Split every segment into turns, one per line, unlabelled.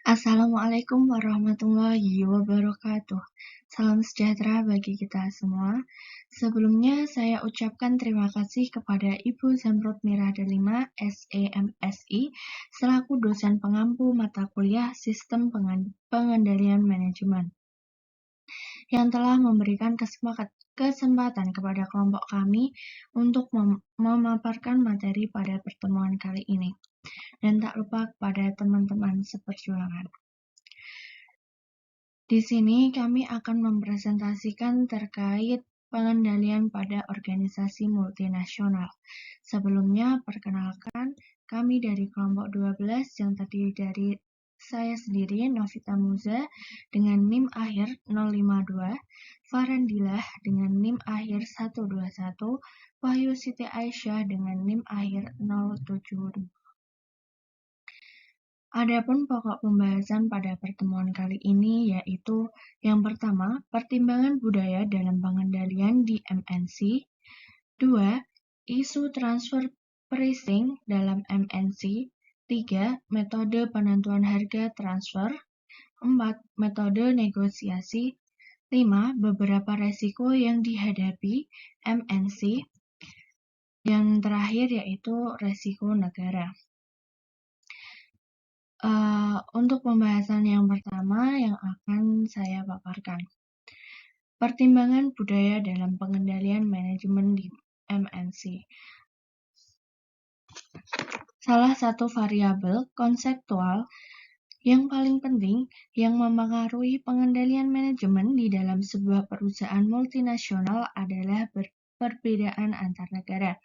Assalamualaikum warahmatullahi wabarakatuh. Salam sejahtera bagi kita semua. Sebelumnya saya ucapkan terima kasih kepada Ibu Zamrud Mira Delima, SEMSI, selaku dosen pengampu mata kuliah Sistem Pengendalian Manajemen, yang telah memberikan kesempatan kepada kelompok kami untuk memaparkan materi pada pertemuan kali ini. Dan tak lupa kepada teman-teman seperjuangan. Di sini kami akan mempresentasikan terkait pengendalian pada organisasi multinasional. Sebelumnya, perkenalkan, kami dari kelompok 12 yang terdiri dari saya sendiri, Novita Muza, dengan NIM akhir 052, Farandilah dengan NIM akhir 121, Wahyu Siti Aisyah dengan NIM akhir 072. Adapun pokok pembahasan pada pertemuan kali ini yaitu yang pertama, pertimbangan budaya dalam pengendalian di MNC. 2. Isu transfer pricing dalam MNC. 3. Metode penentuan harga transfer. 4. Metode negosiasi. 5. Beberapa resiko yang dihadapi MNC. Yang terakhir yaitu resiko negara. Untuk pembahasan yang pertama yang akan saya paparkan, pertimbangan budaya dalam pengendalian manajemen di MNC. Salah satu variabel konseptual yang paling penting yang mempengaruhi pengendalian manajemen di dalam sebuah perusahaan multinasional adalah perbedaan antar negara.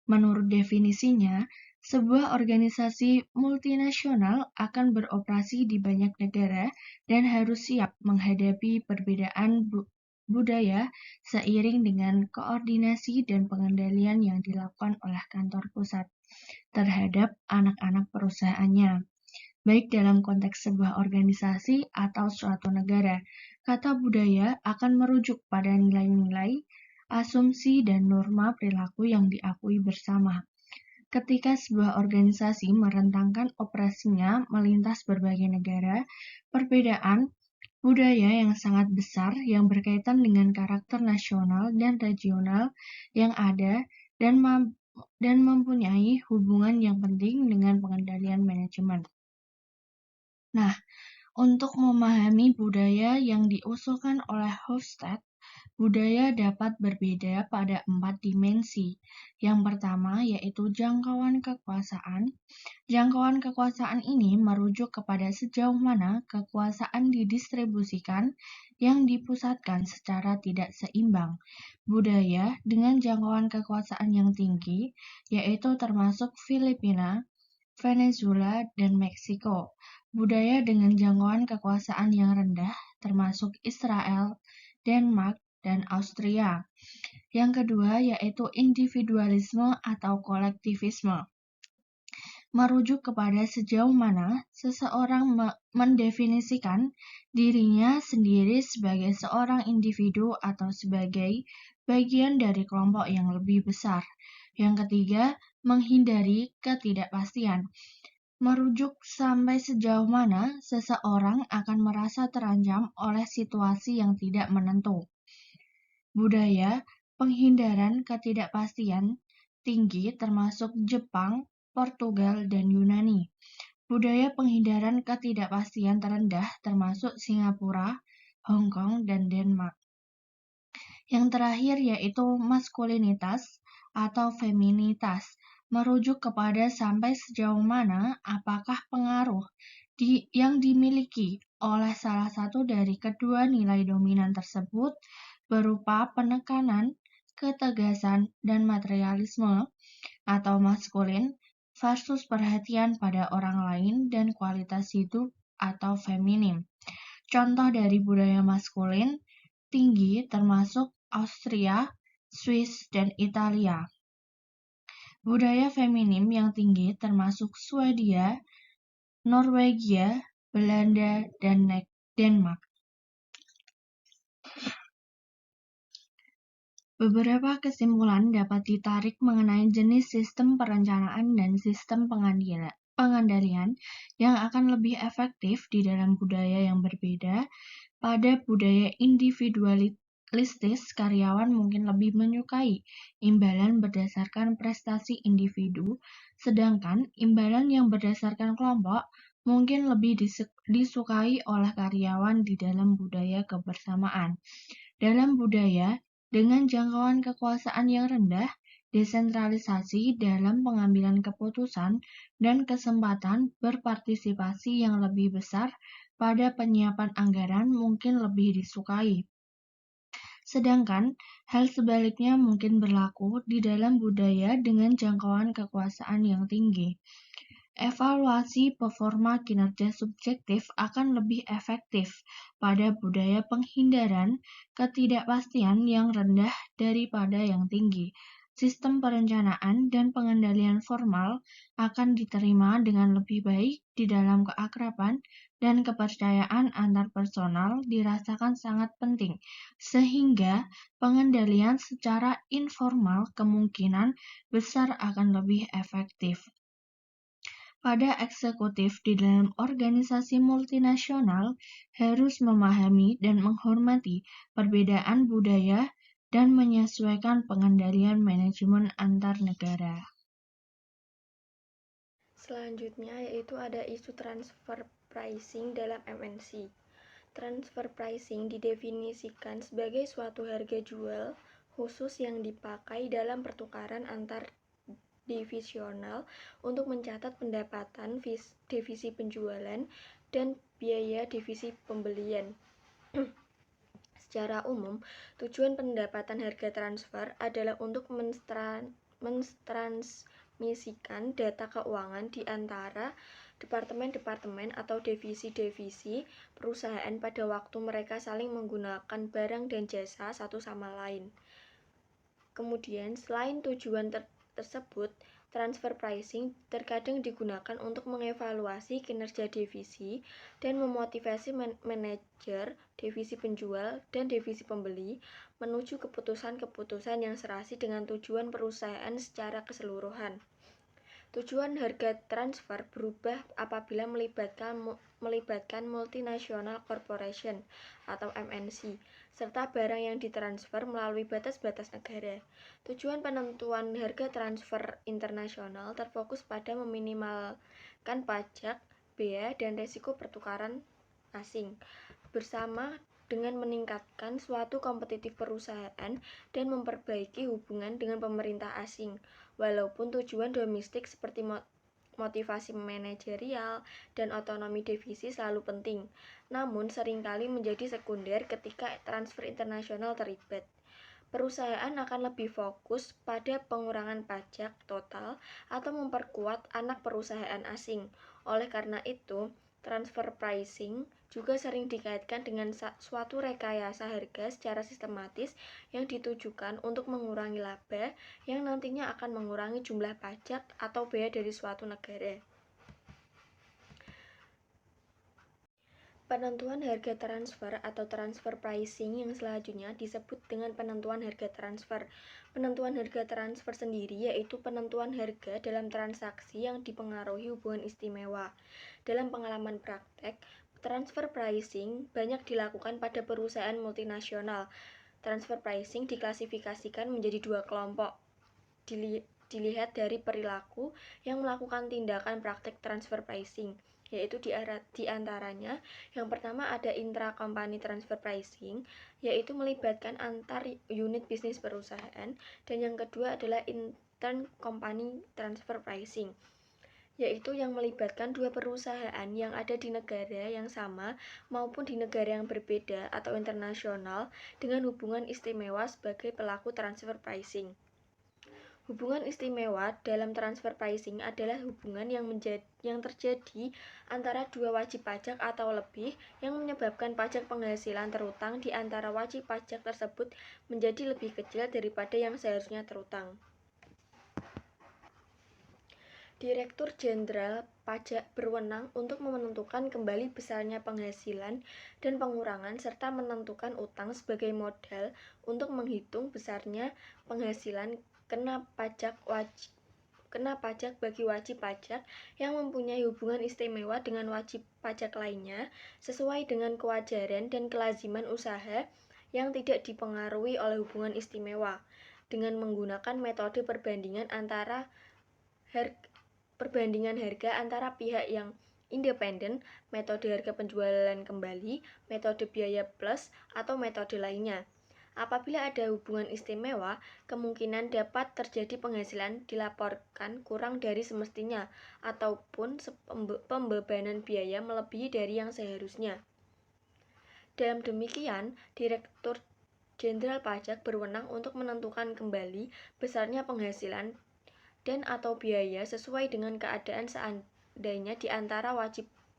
Menurut definisinya, sebuah organisasi multinasional akan beroperasi di banyak negara dan harus siap menghadapi perbedaan budaya seiring dengan koordinasi dan pengendalian yang dilakukan oleh kantor pusat terhadap anak-anak perusahaannya, baik dalam konteks sebuah organisasi atau suatu negara. Kata budaya akan merujuk pada nilai-nilai, asumsi, dan norma perilaku yang diakui bersama. Ketika sebuah organisasi merentangkan operasinya melintas berbagai negara, perbedaan budaya yang sangat besar yang berkaitan dengan karakter nasional dan regional yang ada dan mempunyai hubungan yang penting dengan pengendalian manajemen. Nah, untuk memahami budaya yang diusulkan oleh Hofstede, budaya dapat berbeda pada 4 dimensi. Yang pertama yaitu jangkauan kekuasaan. Jangkauan kekuasaan ini merujuk kepada sejauh mana kekuasaan didistribusikan yang dipusatkan secara tidak seimbang. Budaya dengan jangkauan kekuasaan yang tinggi, yaitu termasuk Filipina, Venezuela, dan Meksiko. Budaya dengan jangkauan kekuasaan yang rendah, termasuk Israel, Denmark, dan Austria. Yang kedua yaitu individualisme atau kolektivisme. Merujuk kepada sejauh mana seseorang mendefinisikan dirinya sendiri sebagai seorang individu atau sebagai bagian dari kelompok yang lebih besar. Yang ketiga, menghindari ketidakpastian. Merujuk sampai sejauh mana seseorang akan merasa terancam oleh situasi yang tidak menentu. Budaya penghindaran ketidakpastian tinggi termasuk Jepang, Portugal, dan Yunani. Budaya penghindaran ketidakpastian terendah termasuk Singapura, Hong Kong, dan Denmark. Yang terakhir yaitu maskulinitas atau feminitas, merujuk kepada sampai sejauh mana apakah pengaruh yang dimiliki oleh salah satu dari kedua nilai dominan tersebut berupa penekanan, ketegasan, dan materialisme atau maskulin versus perhatian pada orang lain dan kualitas hidup atau feminim. Contoh dari budaya maskulin tinggi termasuk Austria, Swiss, dan Italia. Budaya feminim yang tinggi termasuk Swedia, Norwegia, Belanda, dan Denmark. Beberapa kesimpulan dapat ditarik mengenai jenis sistem perencanaan dan sistem pengendalian yang akan lebih efektif di dalam budaya yang berbeda. Pada budaya individualistis, karyawan mungkin lebih menyukai imbalan berdasarkan prestasi individu, sedangkan imbalan yang berdasarkan kelompok mungkin lebih disukai oleh karyawan di dalam budaya kebersamaan. Dalam budaya dengan jangkauan kekuasaan yang rendah, desentralisasi dalam pengambilan keputusan, dan kesempatan berpartisipasi yang lebih besar pada penyiapan anggaran mungkin lebih disukai. Sedangkan hal sebaliknya mungkin berlaku di dalam budaya dengan jangkauan kekuasaan yang tinggi. Evaluasi performa kinerja subjektif akan lebih efektif pada budaya penghindaran ketidakpastian yang rendah daripada yang tinggi. Sistem perencanaan dan pengendalian formal akan diterima dengan lebih baik di dalam keakraban dan kepercayaan antar personal dirasakan sangat penting, sehingga pengendalian secara informal kemungkinan besar akan lebih efektif. Pada eksekutif di dalam organisasi multinasional harus memahami dan menghormati perbedaan budaya dan menyesuaikan pengendalian manajemen antar negara.
Selanjutnya yaitu ada isu transfer pricing dalam MNC. Transfer pricing didefinisikan sebagai suatu harga jual khusus yang dipakai dalam pertukaran antar divisional untuk mencatat pendapatan divisi penjualan dan biaya divisi pembelian. Secara umum, tujuan pendapatan harga transfer adalah untuk mentransmisikan data keuangan di antara departemen-departemen atau divisi-divisi perusahaan pada waktu mereka saling menggunakan barang dan jasa satu sama lain. Kemudian, selain tujuan tersebut, transfer pricing terkadang digunakan untuk mengevaluasi kinerja divisi dan memotivasi manajer, divisi penjual, dan divisi pembeli menuju keputusan-keputusan yang serasi dengan tujuan perusahaan secara keseluruhan. Tujuan harga transfer berubah apabila melibatkan multinational corporation atau MNC, serta barang yang ditransfer melalui batas-batas negara. Tujuan penentuan harga transfer internasional terfokus pada meminimalkan pajak, bea, dan risiko pertukaran asing, bersama dengan meningkatkan suatu kompetitif perusahaan dan memperbaiki hubungan dengan pemerintah asing. Walaupun tujuan domestik seperti motivasi manajerial dan otonomi divisi selalu penting, namun seringkali menjadi sekunder ketika transfer internasional terlibat. Perusahaan akan lebih fokus pada pengurangan pajak total atau memperkuat anak perusahaan asing. Oleh karena itu, transfer pricing juga sering dikaitkan dengan suatu rekayasa harga secara sistematis yang ditujukan untuk mengurangi laba yang nantinya akan mengurangi jumlah pajak atau bea dari suatu negara. Penentuan harga transfer atau transfer pricing yang selanjutnya disebut dengan penentuan harga transfer. Penentuan harga transfer sendiri yaitu penentuan harga dalam transaksi yang dipengaruhi hubungan istimewa. Dalam pengalaman praktek, transfer pricing banyak dilakukan pada perusahaan multinasional. Transfer pricing diklasifikasikan menjadi dua kelompok. Dilihat dari perilaku yang melakukan tindakan praktek transfer pricing, yaitu di antaranya yang pertama ada intra-company transfer pricing, yaitu melibatkan antar unit bisnis perusahaan, dan yang kedua adalah intern-company transfer pricing, yaitu yang melibatkan dua perusahaan yang ada di negara yang sama maupun di negara yang berbeda atau internasional dengan hubungan istimewa sebagai pelaku transfer pricing. Hubungan istimewa dalam transfer pricing adalah hubungan yang terjadi antara dua wajib pajak atau lebih yang menyebabkan pajak penghasilan terutang di antara wajib pajak tersebut menjadi lebih kecil daripada yang seharusnya terutang. Direktur Jenderal Pajak berwenang untuk menentukan kembali besarnya penghasilan dan pengurangan serta menentukan utang sebagai modal untuk menghitung besarnya penghasilan kena kena pajak bagi wajib pajak yang mempunyai hubungan istimewa dengan wajib pajak lainnya sesuai dengan kewajaran dan kelaziman usaha yang tidak dipengaruhi oleh hubungan istimewa dengan menggunakan metode perbandingan harga antara pihak yang independen, metode harga penjualan kembali, metode biaya plus, atau metode lainnya. Apabila ada hubungan istimewa, kemungkinan dapat terjadi penghasilan dilaporkan kurang dari semestinya ataupun pembebanan biaya melebihi dari yang seharusnya. Dalam demikian, Direktur Jenderal Pajak berwenang untuk menentukan kembali besarnya penghasilan dan atau biaya sesuai dengan keadaan seandainya di antara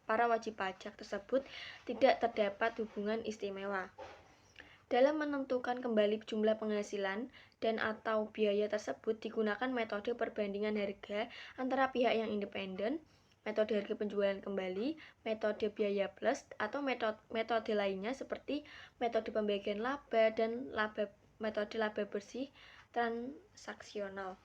para wajib pajak tersebut tidak terdapat hubungan istimewa. Dalam menentukan kembali jumlah penghasilan dan atau biaya tersebut digunakan metode perbandingan harga antara pihak yang independen, metode harga penjualan kembali, metode biaya plus, atau metode lainnya seperti metode pembagian laba dan metode laba bersih transaksional.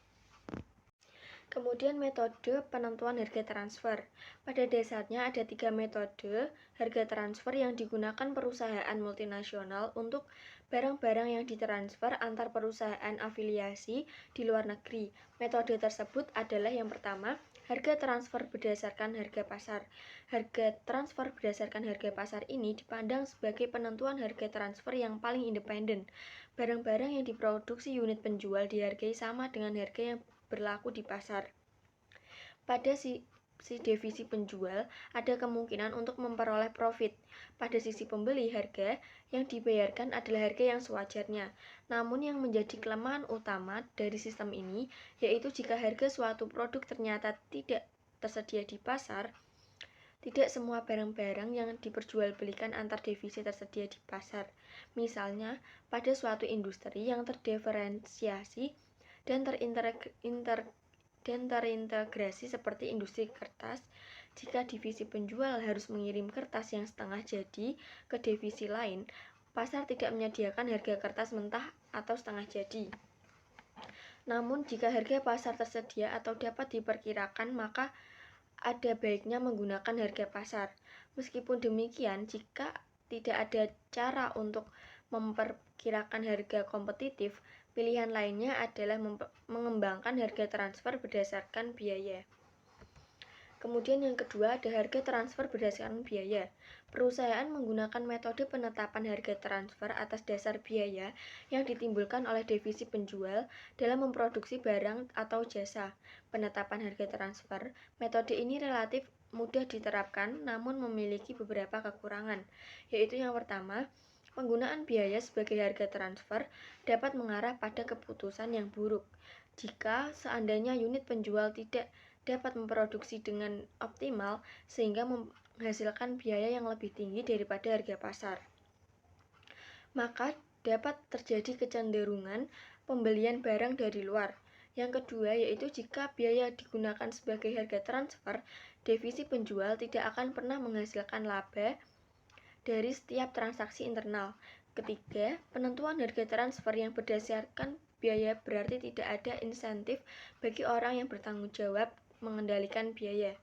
Kemudian metode penentuan harga transfer. Pada dasarnya ada 3 metode harga transfer yang digunakan perusahaan multinasional untuk barang-barang yang ditransfer antar perusahaan afiliasi di luar negeri. Metode tersebut adalah yang pertama, harga transfer berdasarkan harga pasar. Harga transfer berdasarkan harga pasar ini dipandang sebagai penentuan harga transfer yang paling independen. Barang-barang yang diproduksi unit penjual dihargai sama dengan harga yang berlaku di pasar. Pada sisi divisi penjual, ada kemungkinan untuk memperoleh profit. Pada sisi pembeli, harga yang dibayarkan adalah harga yang sewajarnya. Namun yang menjadi kelemahan utama dari sistem ini, yaitu jika harga suatu produk ternyata tidak tersedia di pasar, tidak semua barang-barang yang diperjualbelikan antar divisi tersedia di pasar. Misalnya, pada suatu industri yang terdiferensiasi dan terintegrasi seperti industri kertas, jika divisi penjual harus mengirim kertas yang setengah jadi ke divisi lain, pasar tidak menyediakan harga kertas mentah atau setengah jadi. Namun, jika harga pasar tersedia atau dapat diperkirakan, maka ada baiknya menggunakan harga pasar. Meskipun demikian, jika tidak ada cara untuk memperkirakan harga kompetitif, pilihan lainnya adalah mengembangkan harga transfer berdasarkan biaya. Kemudian yang kedua ada harga transfer berdasarkan biaya. Perusahaan menggunakan metode penetapan harga transfer atas dasar biaya yang ditimbulkan oleh divisi penjual dalam memproduksi barang atau jasa. Penetapan harga transfer, metode ini relatif mudah diterapkan namun memiliki beberapa kekurangan, yaitu yang pertama, penggunaan biaya sebagai harga transfer dapat mengarah pada keputusan yang buruk. Jika seandainya unit penjual tidak dapat memproduksi dengan optimal sehingga menghasilkan biaya yang lebih tinggi daripada harga pasar, maka dapat terjadi kecenderungan pembelian barang dari luar. Yang kedua yaitu jika biaya digunakan sebagai harga transfer, divisi penjual tidak akan pernah menghasilkan laba dari setiap transaksi internal. Ketiga, penentuan harga transfer yang berdasarkan biaya berarti tidak ada insentif bagi orang yang bertanggung jawab mengendalikan biaya.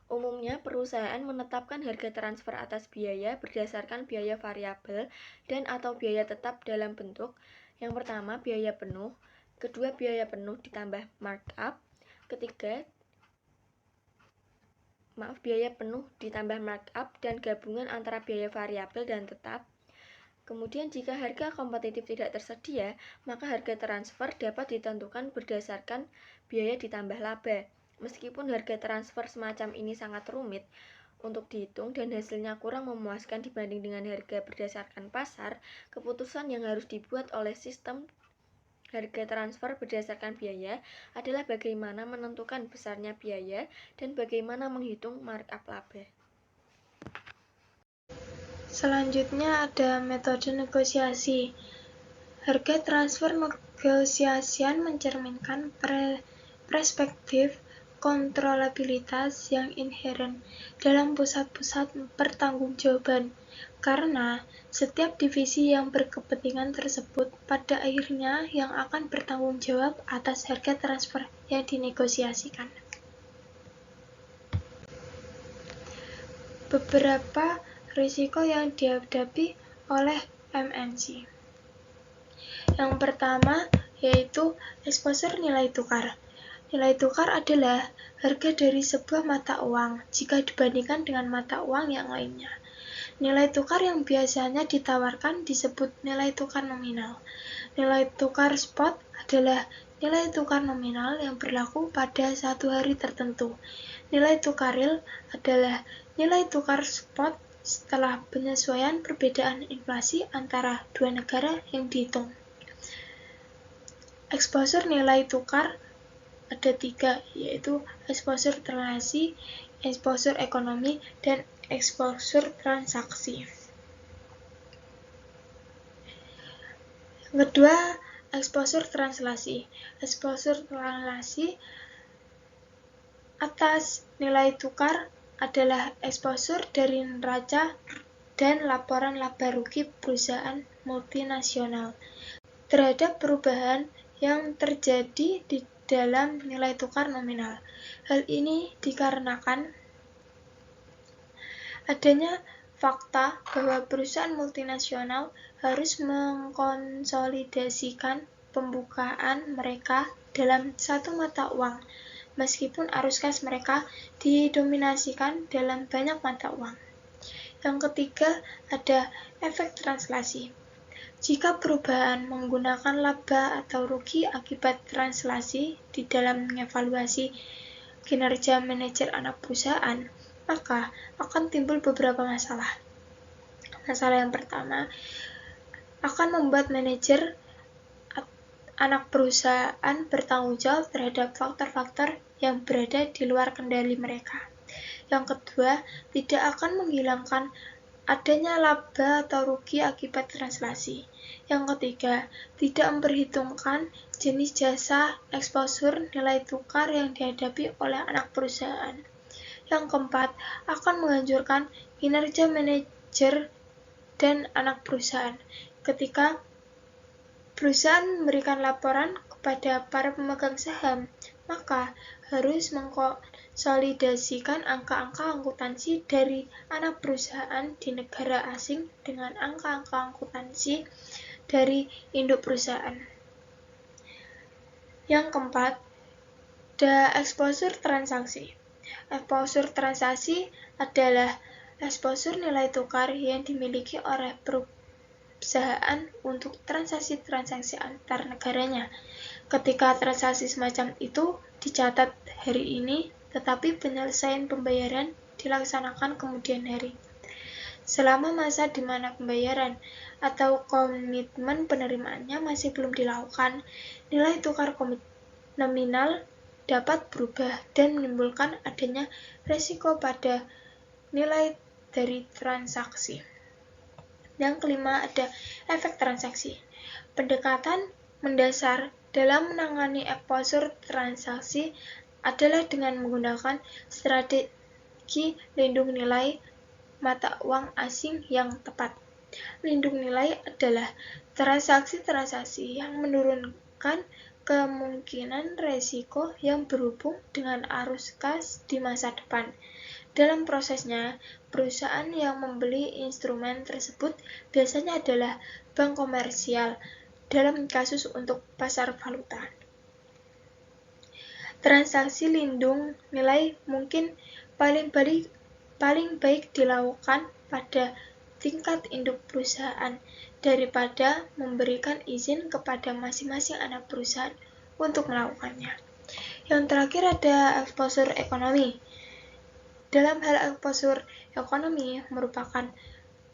Umumnya, perusahaan menetapkan harga transfer atas biaya berdasarkan biaya variabel dan atau biaya tetap dalam bentuk yang pertama, biaya penuh, kedua, biaya penuh ditambah markup, ketiga, biaya penuh ditambah markup dan gabungan antara biaya variabel dan tetap. Kemudian jika harga kompetitif tidak tersedia, maka harga transfer dapat ditentukan berdasarkan biaya ditambah laba. Meskipun harga transfer semacam ini sangat rumit untuk dihitung dan hasilnya kurang memuaskan dibanding dengan harga berdasarkan pasar, keputusan yang harus dibuat oleh sistem harga transfer berdasarkan biaya adalah bagaimana menentukan besarnya biaya dan bagaimana menghitung markup laba.
Selanjutnya ada metode negosiasi. Harga transfer negosiasian mencerminkan perspektif kontrolabilitas yang inheren dalam pusat-pusat pertanggungjawaban, karena setiap divisi yang berkepentingan tersebut pada akhirnya yang akan bertanggung jawab atas harga transfer yang dinegosiasikan. Beberapa risiko yang dihadapi oleh MNC. Yang pertama yaitu exposure nilai tukar. Nilai tukar adalah harga dari sebuah mata uang jika dibandingkan dengan mata uang yang lainnya. Nilai tukar yang biasanya ditawarkan disebut nilai tukar nominal. Nilai tukar spot adalah nilai tukar nominal yang berlaku pada satu hari tertentu. Nilai tukar real adalah nilai tukar spot setelah penyesuaian perbedaan inflasi antara dua negara yang dihitung. Exposure nilai tukar ada 3, yaitu exposure transaksi, exposure ekonomi, dan exposure transaksi. Kedua, exposure translasi. Exposure translasi atas nilai tukar adalah exposure dari neraca dan laporan laba rugi perusahaan multinasional terhadap perubahan yang terjadi di dalam nilai tukar nominal. Hal ini dikarenakan adanya fakta bahwa perusahaan multinasional harus mengkonsolidasikan pembukaan mereka dalam satu mata uang, meskipun arus kas mereka didominasikan dalam banyak mata uang. Yang ketiga, ada efek translasi. Jika perubahan menggunakan laba atau rugi akibat translasi di dalam mengevaluasi kinerja manajer anak perusahaan, maka akan timbul beberapa masalah. Masalah yang pertama, akan membuat manajer anak perusahaan bertanggung jawab terhadap faktor-faktor yang berada di luar kendali mereka. Yang kedua, tidak akan menghilangkan adanya laba atau rugi akibat translasi. Yang ketiga, tidak memperhitungkan jenis jasa exposure nilai tukar yang dihadapi oleh anak perusahaan. Yang keempat, akan menghancurkan kinerja manajer dan anak perusahaan. Ketika perusahaan memberikan laporan kepada para pemegang saham, maka harus mengkonsolidasikan angka-angka akuntansi dari anak perusahaan di negara asing dengan angka-angka akuntansi dari induk perusahaan. Yang keempat, ada exposure transaksi. Exposure transaksi adalah exposure nilai tukar yang dimiliki oleh perusahaan untuk transaksi-transaksi antar negaranya. Ketika transaksi semacam itu dicatat hari ini, tetapi penyelesaian pembayaran dilaksanakan kemudian hari. Selama masa di mana pembayaran atau komitmen penerimaannya masih belum dilakukan, nilai tukar nominal dapat berubah dan menimbulkan adanya resiko pada nilai dari transaksi. Yang kelima, ada efek transaksi. Pendekatan mendasar dalam menangani exposure transaksi adalah dengan menggunakan strategi lindung nilai mata uang asing yang tepat. Lindung nilai adalah transaksi-transaksi yang menurunkan kemungkinan resiko yang berhubung dengan arus kas di masa depan. Dalam prosesnya, perusahaan yang membeli instrumen tersebut biasanya adalah bank komersial dalam kasus untuk pasar valuta. Transaksi lindung nilai mungkin paling baik dilakukan pada tingkat induk perusahaan daripada memberikan izin kepada masing-masing anak perusahaan untuk melakukannya. Yang terakhir ada exposure ekonomi. Dalam hal exposure ekonomi merupakan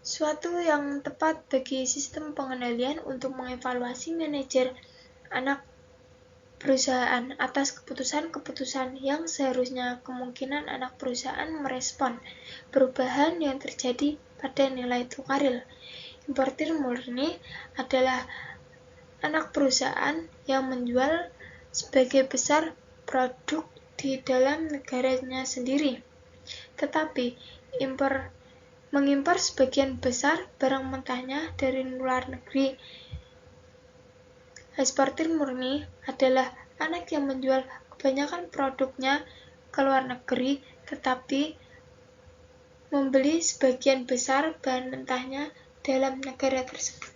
suatu yang tepat bagi sistem pengendalian untuk mengevaluasi manajer anak perusahaan atas keputusan-keputusan yang seharusnya kemungkinan anak perusahaan merespon perubahan yang terjadi pada nilai tukar real. Importir murni adalah anak perusahaan yang menjual sebagai besar produk di dalam negaranya sendiri, tetapi mengimpor sebagian besar barang mentahnya dari luar negeri. Eksportir murni adalah anak yang menjual kebanyakan produknya ke luar negeri, tetapi membeli sebagian besar bahan mentahnya dalam negara tersebut.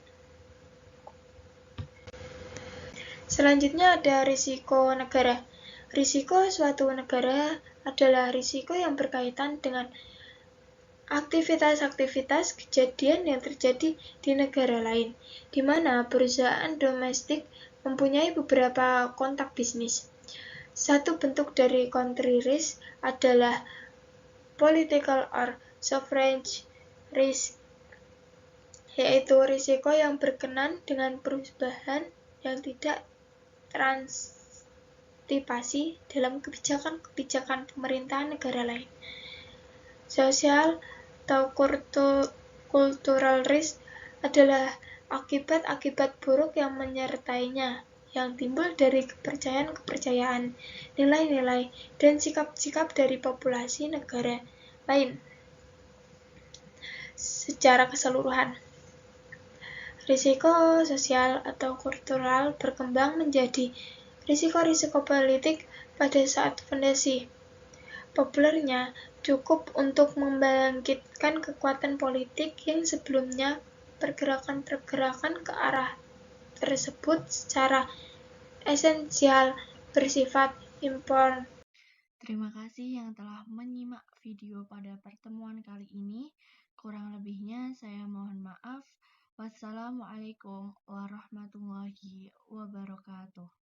Selanjutnya ada risiko negara. Risiko suatu negara adalah risiko yang berkaitan dengan aktivitas-aktivitas kejadian yang terjadi di negara lain, di mana perusahaan domestik mempunyai beberapa kontak bisnis. Satu bentuk dari country risk adalah political or sovereign risk, yaitu risiko yang berkenaan dengan perubahan yang tidak transitipasi dalam kebijakan pemerintahan negara lain. Sosial atau cultural risk adalah akibat-akibat buruk yang menyertainya, yang timbul dari kepercayaan, nilai-nilai, dan sikap-sikap dari populasi negara lain secara keseluruhan. Risiko sosial atau kultural berkembang menjadi risiko-risiko politik pada saat fondasi populernya cukup untuk membangkitkan kekuatan politik yang sebelumnya pergerakan-pergerakan ke arah tersebut secara esensial bersifat impor.
Terima kasih yang telah menyimak video pada pertemuan kali ini. Kurang lebihnya saya mohon maaf. Wassalamualaikum warahmatullahi wabarakatuh.